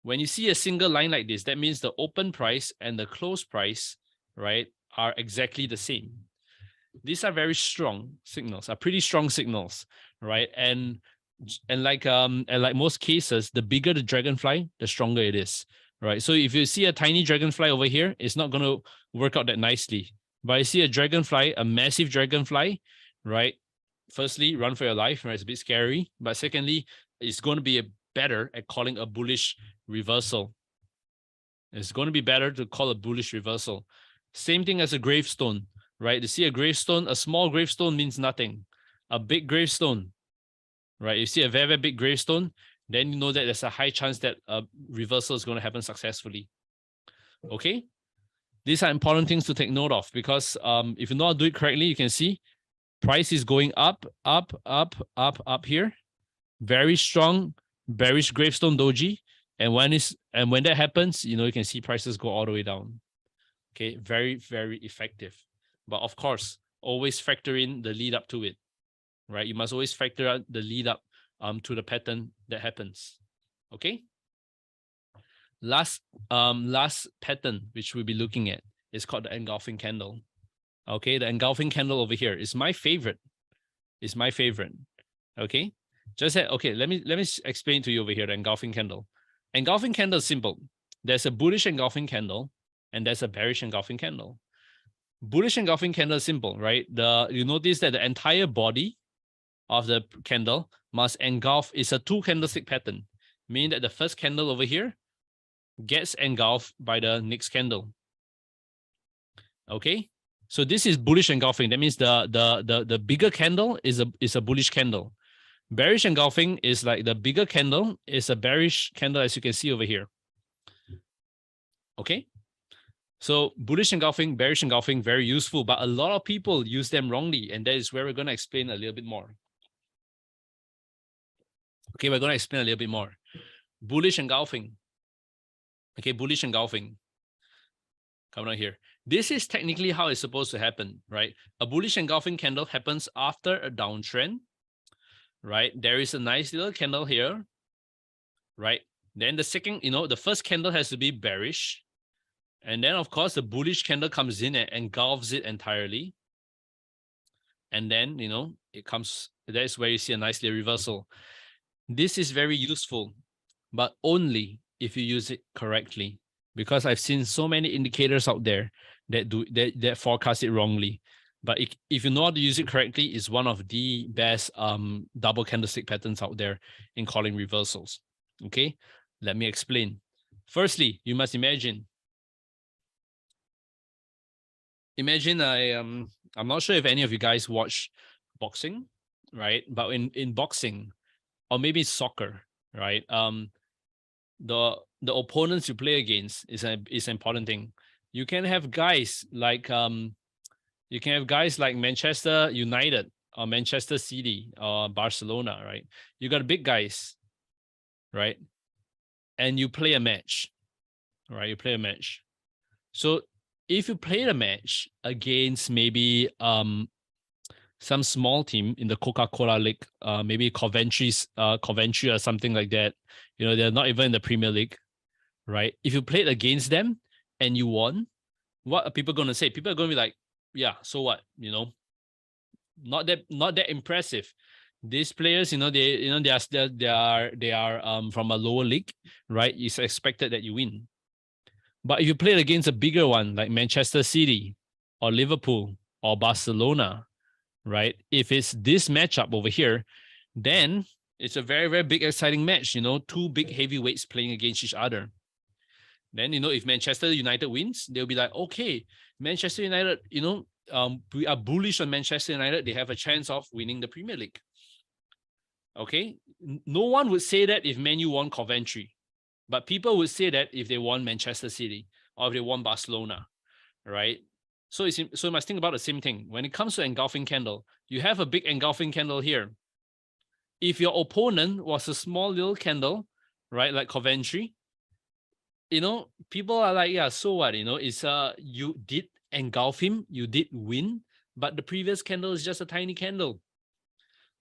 When you see a single line like this, that means the open price and the close price, right, are exactly the same. These are very strong signals, are pretty strong signals, right? And like most cases, the bigger the dragonfly, the stronger it is, right? So if you see a tiny dragonfly over here, it's not going to work out that nicely. But I see a dragonfly, a massive dragonfly, right? Firstly, run for your life, right? It's a bit scary. But secondly, it's going to be better at calling a bullish reversal. It's going to be better to call a bullish reversal. Same thing as a gravestone, right? You see a gravestone, a small gravestone means nothing. A big gravestone, right? You see a very, very big gravestone, then you know that there's a high chance that a reversal is going to happen successfully. Okay? These are important things to take note of because if you know how to do it correctly, you can see price is going up, up, up, up, up here. Very strong, bearish gravestone doji. And when that happens, you can see prices go all the way down. Okay, very, very effective. But of course, always factor in the lead up to it, right? You must always factor out the lead up to the pattern that happens. Okay. Last pattern which we'll be looking at is called the engulfing candle. Okay, the engulfing candle over here is my favorite. It's my favorite. Okay, let me explain to you over here the engulfing candle. Engulfing candle is simple. There's a bullish engulfing candle and there's a bearish engulfing candle. Bullish engulfing candle is simple, right? You notice that the entire body of the candle must engulf. It's a 2 candlestick pattern, meaning that the first candle over here gets engulfed by the next candle. Okay, so this is bullish engulfing. That means the bigger candle is a bullish candle. Bearish engulfing is like the bigger candle is a bearish candle, as you can see over here. Okay. So bullish engulfing, bearish engulfing, very useful, but a lot of people use them wrongly. And that is where we're going to explain a little bit more. Okay, we're going to explain a little bit more. Bullish engulfing. Okay, bullish engulfing. Come on here. This is technically how it's supposed to happen, right? A bullish engulfing candle happens after a downtrend, right? There is a nice little candle here, right? Then the second, the first candle has to be bearish. And then, of course, the bullish candle comes in and engulfs it entirely. And then, it comes, that's where you see a nice little reversal. This is very useful, but only if you use it correctly. Because I've seen so many indicators out there that forecast it wrongly. But if you know how to use it correctly, it's one of the best double candlestick patterns out there in calling reversals. Okay, let me explain. Firstly, you must imagine I'm not sure if any of you guys watch boxing, right? But in boxing, or maybe soccer, right? The opponents you play against is an important thing. You can have guys like Manchester United or Manchester City or Barcelona, right? You got big guys, right? And you play a match, right? You play a match. So if you play the match against maybe some small team in the Coca-Cola League, maybe Coventry or something like that, they're not even in the Premier League, right? If you played against them and you won, what are people going to say? People are going to be like, yeah, so what? Not that impressive. These players, they are from a lower league, right? It's expected that you win. But if you played against a bigger one like Manchester City or Liverpool or Barcelona, right? If it's this matchup over here, then it's a very, very big, exciting match, two big heavyweights playing against each other. Then, if Manchester United wins, they'll be like, okay, Manchester United, we are bullish on Manchester United. They have a chance of winning the Premier League. Okay? No one would say that if Man U won Coventry. But people would say that if they won Manchester City or if they won Barcelona, right? So you must think about the same thing. When it comes to engulfing candle, you have a big engulfing candle here. If your opponent was a small little candle, right, like Coventry, people are like, yeah, so what? It's you did engulf him, you did win, but the previous candle is just a tiny candle.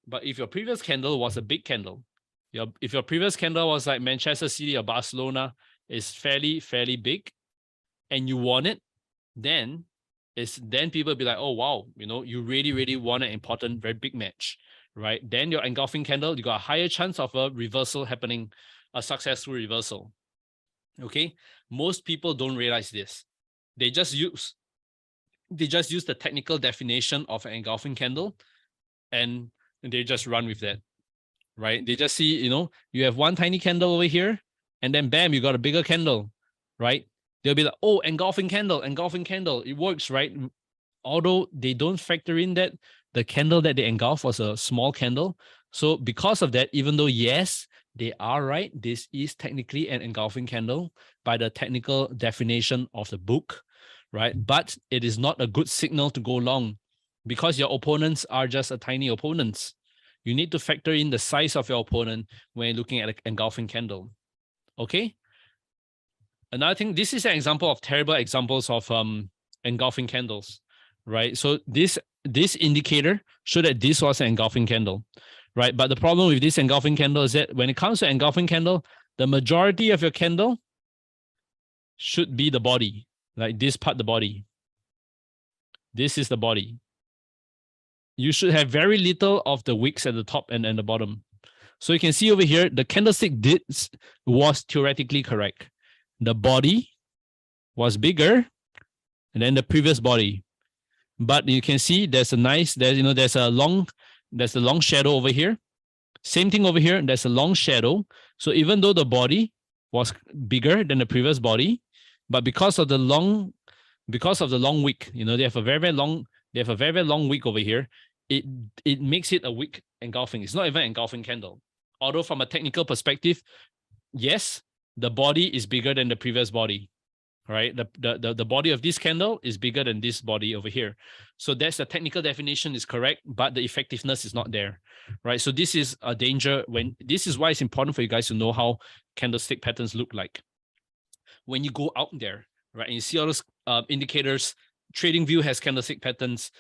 But if your previous candle was a big candle, if your previous candle was like Manchester City or Barcelona, is fairly big, and you won it, then people be like, oh wow, you really won an important, very big match, right? Then your engulfing candle, you got a higher chance of a reversal happening, a successful reversal. Okay, most people don't realize this. They just use the technical definition of an engulfing candle, and they just run with that. Right? They just see, you have one tiny candle over here, and then bam, you got a bigger candle, right? They'll be like, oh, engulfing candle, it works, right? Although they don't factor in that the candle that they engulf was a small candle. So because of that, even though, yes, they are right, this is technically an engulfing candle by the technical definition of the book, right? But it is not a good signal to go long because your opponents are just a tiny opponents. You need to factor in the size of your opponent when looking at an engulfing candle. Okay. Another thing, this is an example of terrible examples of engulfing candles, right? So this indicator showed that this was an engulfing candle, right? But the problem with this engulfing candle is that when it comes to engulfing candle, the majority of your candle should be the body, like this part, the body. This is the body. You should have very little of the wicks at the top and the bottom. So you can see over here, the candlestick was theoretically correct. The body was bigger than the previous body. But you can see there's a long shadow over here. Same thing over here, there's a long shadow. So even though the body was bigger than the previous body, but because of the long wick, they have a very long wick over here. It makes it a wick engulfing. It's not even an engulfing candle. Although from a technical perspective, yes, the body is bigger than the previous body, right? The body of this candle is bigger than this body over here. So that's the technical definition is correct, but the effectiveness is not there, right? So this is a danger this is why it's important for you guys to know how candlestick patterns look like. When you go out there, right, and you see all those indicators, TradingView has candlestick patterns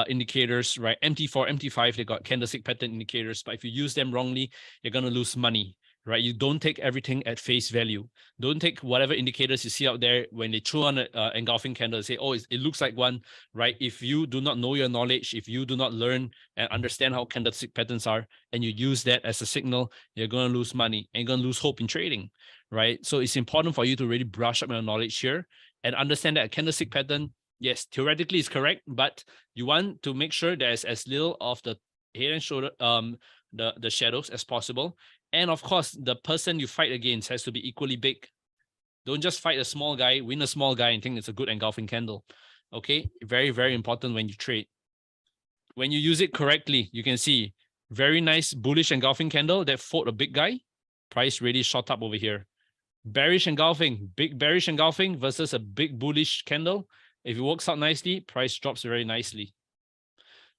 indicators, right? MT4, MT5, they got candlestick pattern indicators, but if you use them wrongly, you're going to lose money, right? You don't take everything at face value. Don't take whatever indicators you see out there when they throw on an engulfing candle and say, oh, it looks like one, right? If you do not know your knowledge, if you do not learn and understand how candlestick patterns are, and you use that as a signal, you're going to lose money and you're going to lose hope in trading, right? So it's important for you to really brush up your knowledge here and understand that a candlestick pattern, yes, theoretically is correct, but you want to make sure there's as little of the head and shoulder, the shadows as possible. And of course, the person you fight against has to be equally big. Don't just fight a small guy, win a small guy, and think it's a good engulfing candle. Okay, very, very important when you trade. When you use it correctly, you can see very nice bullish engulfing candle that fought a big guy. Price really shot up over here. Bearish engulfing, big bearish engulfing versus a big bullish candle. If it works out nicely, price drops very nicely.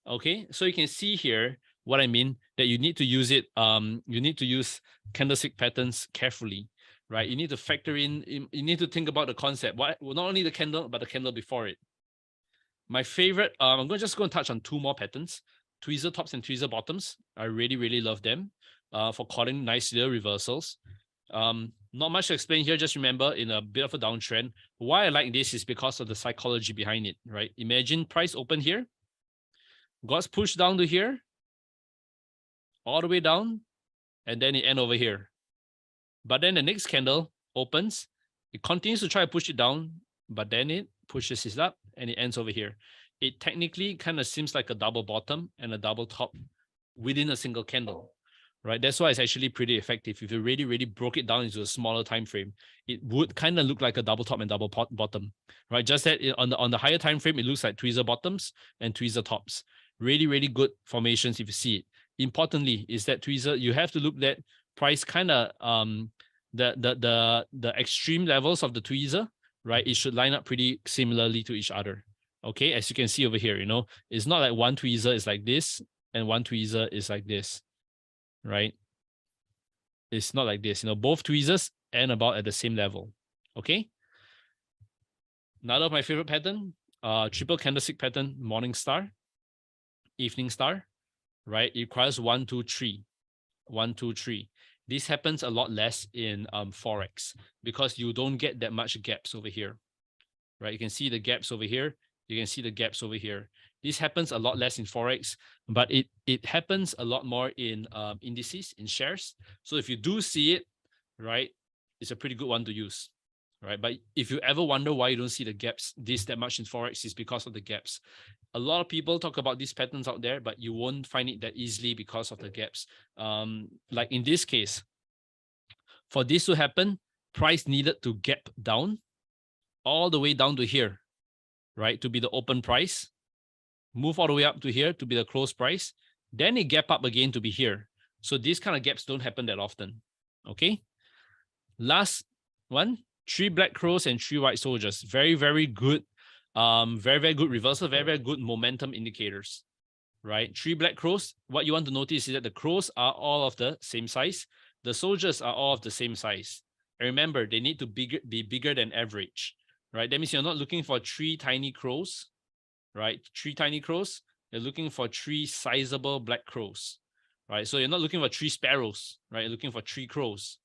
Okay, so you can see here what I mean, that you need to use it, you need to use candlestick patterns carefully, right? You need to factor in, you need to think about the concept, not only the candle, but the candle before it. My favorite, I'm just going to touch on two more patterns, tweezer tops and tweezer bottoms. I really, really love them for calling nice little reversals. Not much to explain here. Just remember, in a bit of a downtrend, why I like this is because of the psychology behind it, right? Imagine price open here, got pushed down to here, all the way down, and then it end over here. But then the next candle opens, it continues to try to push it down, but then it pushes it up and it ends over here. It technically kind of seems like a double bottom and a double top within a single candle, right? That's why it's actually pretty effective. If you really, really broke it down into a smaller time frame, it would kind of look like a double top and double bottom, right? Just that on the higher time frame, it looks like tweezer bottoms and tweezer tops. Really, really good formations if you see it. Importantly, is that tweezer, you have to look at price kind of the extreme levels of the tweezer, right? It should line up pretty similarly to each other. Okay, as you can see over here, it's not like one tweezer is like this and one tweezer is like this, right? It's not like this, both tweezers end about at the same level. Okay. Another of my favorite pattern, triple candlestick pattern, morning star, evening star, right? It requires 1, 2, 3, 1, 2, 3. This happens a lot less in Forex because you don't get that much gaps over here, right? You can see the gaps over here. You can see the gaps over here. This happens a lot less in Forex, but it happens a lot more in indices, in shares. So if you do see it, right, it's a pretty good one to use, right? But if you ever wonder why you don't see the gaps that much in Forex, it's because of the gaps. A lot of people talk about these patterns out there, but you won't find it that easily because of the gaps. Like in this case, for this to happen, price needed to gap down all the way down to here, right? To be the open price, move all the way up to here to be the close price, then it gap up again to be here. So these kind of gaps don't happen that often, okay? Last one, 3 black crows and 3 white soldiers. Very, very good. Very, very good reversal, very, very good momentum indicators, right? 3 black crows. What you want to notice is that the crows are all of the same size. The soldiers are all of the same size. And remember, they need to be bigger than average, right? That means you're not looking for 3 tiny crows, right? 3 tiny crows. You're looking for 3 sizable black crows, right? So you're not looking for 3 sparrows, right? You're looking for 3 crows.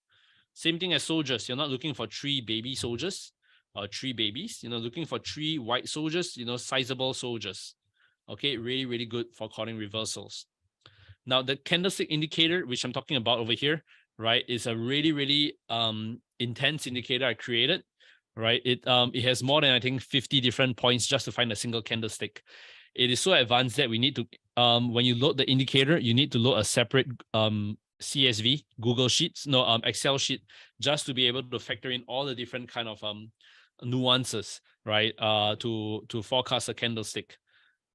Same thing as soldiers. You're not looking for 3 baby soldiers or 3 babies. You're looking for 3 white soldiers, sizable soldiers. Okay, really, really good for calling reversals. Now, the candlestick indicator, which I'm talking about over here, right, is a really, really intense indicator I created, right? It has more than, I think, 50 different points just to find a single candlestick. It is so advanced that we need to, when you load the indicator, you need to load a separate CSV, Excel sheet, just to be able to factor in all the different kind of nuances, right, to forecast a candlestick.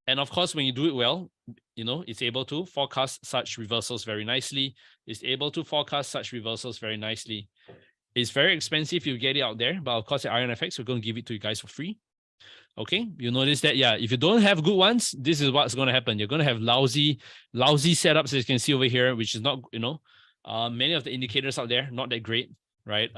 And of course, when you do it well, it's able to forecast such reversals very nicely. It's able to forecast such reversals very nicely. It's very expensive if you get it out there, but of course at IronFX, we're going to give it to you guys for free. Okay, you notice that, yeah, if you don't have good ones, this is what's going to happen. You're going to have lousy setups, as you can see over here, which is not, many of the indicators out there, not that great, right?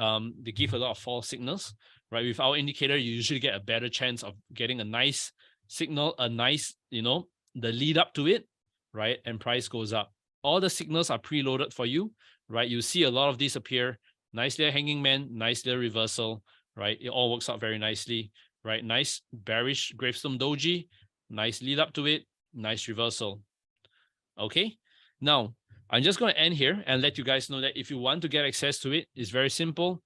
They give a lot of false signals, right? With our indicator, you usually get a better chance of getting a nice signal, the lead up to it, right? And price goes up. All the signals are preloaded for you, right? You see a lot of these appear. Nice little hanging man, nice little reversal, right? It all works out very nicely, right? Nice bearish gravestone doji, nice lead up to it, nice reversal. Okay, now I'm just going to end here and let you guys know that if you want to get access to it, it's very simple.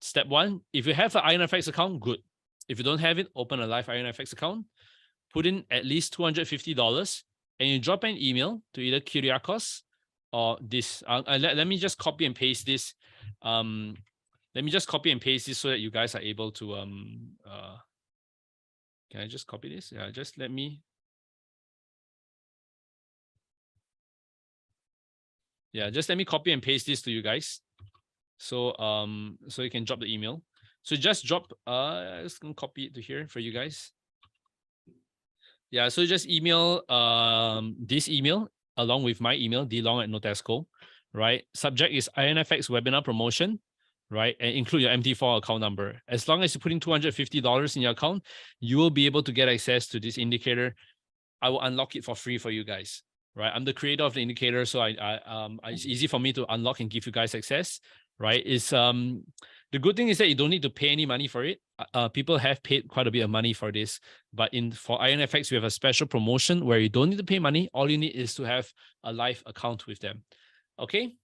Step one, if you have an IronFX account, good. If you don't have it, open a live IronFX account, put in at least $250, and you drop an email to either Kyriakos or this. Let me just copy and paste this. Let me just copy and paste this so that you guys are able to can I just copy this? Yeah, just let me. Yeah, just let me copy and paste this to you guys. So so you can drop the email. So just drop I'm just gonna copy it to here for you guys. Yeah, so just email this email along with my email, dlong@notesco, right? Subject is IronFX webinar promotion, right? And include your MT4 account number. As long as you put in $250 in your account, you will be able to get access to this indicator. I will unlock it for free for you guys, right? I'm the creator of the indicator, so it's easy for me to unlock and give you guys access, right? It's the good thing is that you don't need to pay any money for it. People have paid quite a bit of money for this, but for IronFX, we have a special promotion where you don't need to pay money. All you need is to have a live account with them. Okay.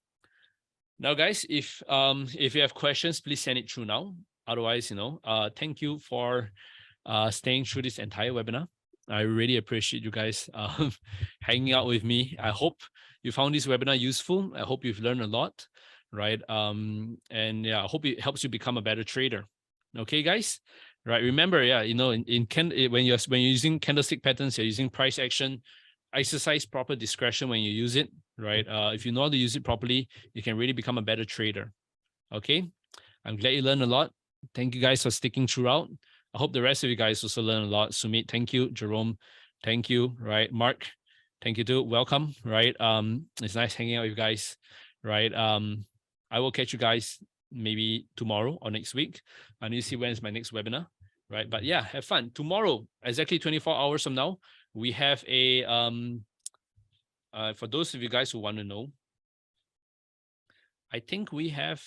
Now, guys, if you have questions, please send it through now. Otherwise, thank you for staying through this entire webinar. I really appreciate you guys hanging out with me. I hope you found this webinar useful. I hope you've learned a lot, right? And yeah, I hope it helps you become a better trader. Okay, guys, right? Remember, yeah, when you're using candlestick patterns, you're using price action. Exercise proper discretion when you use it, right? If you know how to use it properly, you can really become a better trader. Okay, I'm glad you learned a lot. Thank you guys for sticking throughout. I hope the rest of you guys also learn a lot. Sumit, thank you. Jerome, thank you. Right, Mark, thank you too. Welcome. Right, it's nice hanging out with you guys. Right, I will catch you guys maybe tomorrow or next week. I need to see when is my next webinar. Right, but yeah, have fun. Tomorrow, exactly 24 hours from now, we have a for those of you guys who want to know, I think we have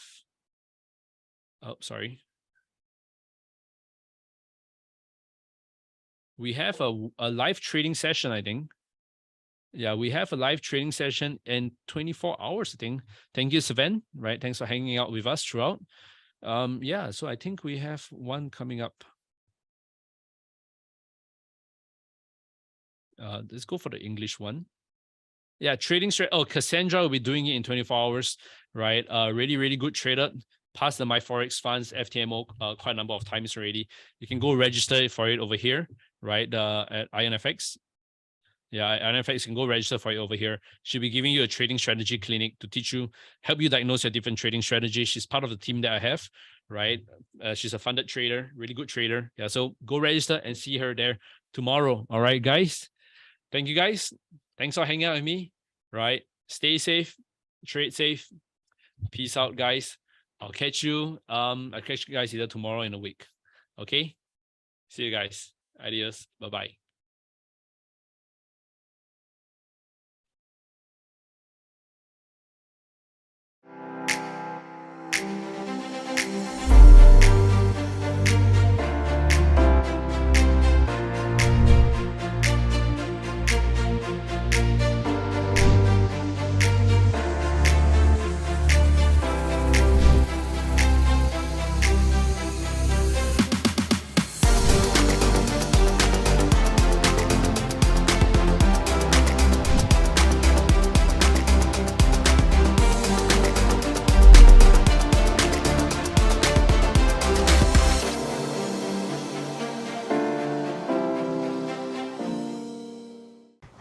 we have a live trading session, I think. Yeah, we have a live trading session in 24 hours, I think. Thank you, Sven. Right, thanks for hanging out with us throughout. Yeah, so I think we have one coming up. Let's go for the English one. Yeah, trading straight. Oh, Cassandra will be doing it in 24 hours, right? Really, really good trader. Passed the MyForex funds FTMO quite a number of times already. You can go register for it over here, right? At IronFX. Yeah, IronFX can go register for it over here. She'll be giving you a trading strategy clinic to teach you, help you diagnose your different trading strategies. She's part of the team that I have, right? She's a funded trader, really good trader. Yeah, so go register and see her there tomorrow. All right, guys. Thank you, guys. Thanks for hanging out with me, right? Stay safe, trade safe. Peace out, guys. I'll catch you guys either tomorrow or in a week. Okay? See you guys. Adios. Bye-bye.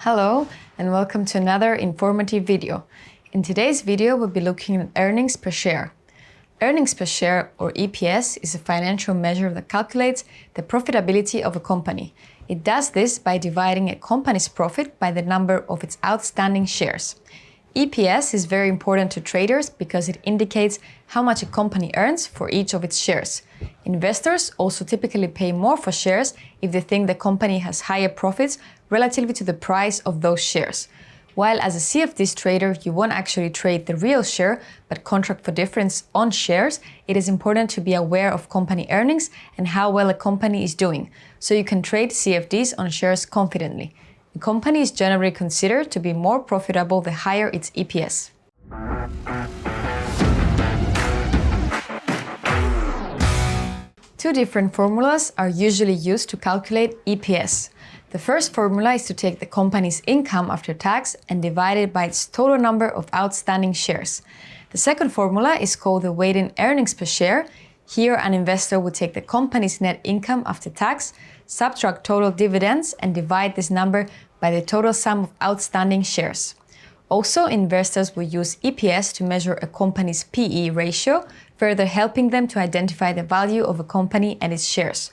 Hello and welcome to another informative video. In today's video, we'll be looking at earnings per share. Earnings per share, or EPS, is a financial measure that calculates the profitability of a company. It does this by dividing a company's profit by the number of its outstanding shares. EPS is very important to traders because it indicates how much a company earns for each of its shares. Investors also typically pay more for shares if they think the company has higher profits relatively to the price of those shares. While as a CFDs trader, you won't actually trade the real share, but contract for difference on shares, it is important to be aware of company earnings and how well a company is doing, so you can trade CFDs on shares confidently. A company is generally considered to be more profitable the higher its EPS. Two different formulas are usually used to calculate EPS. The first formula is to take the company's income after tax and divide it by its total number of outstanding shares. The second formula is called the weighted earnings per share. Here, an investor would take the company's net income after tax, subtract total dividends, and divide this number by the total sum of outstanding shares. Also, investors will use EPS to measure a company's PE ratio, further helping them to identify the value of a company and its shares.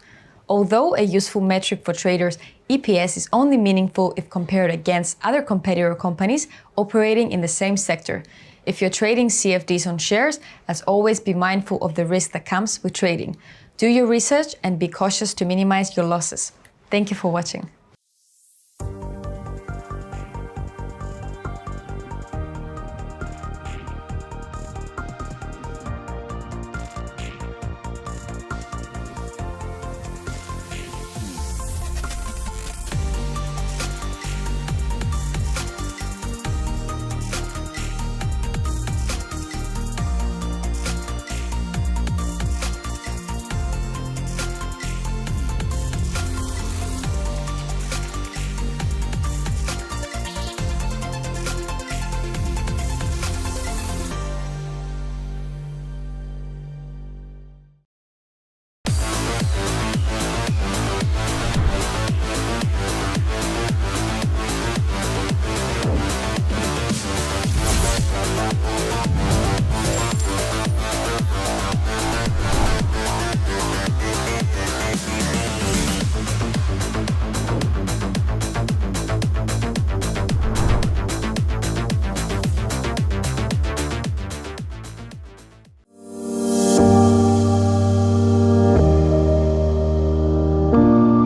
Although a useful metric for traders, EPS is only meaningful if compared against other competitor companies operating in the same sector. If you're trading CFDs on shares, as always, be mindful of the risk that comes with trading. Do your research and be cautious to minimize your losses. Thank you for watching.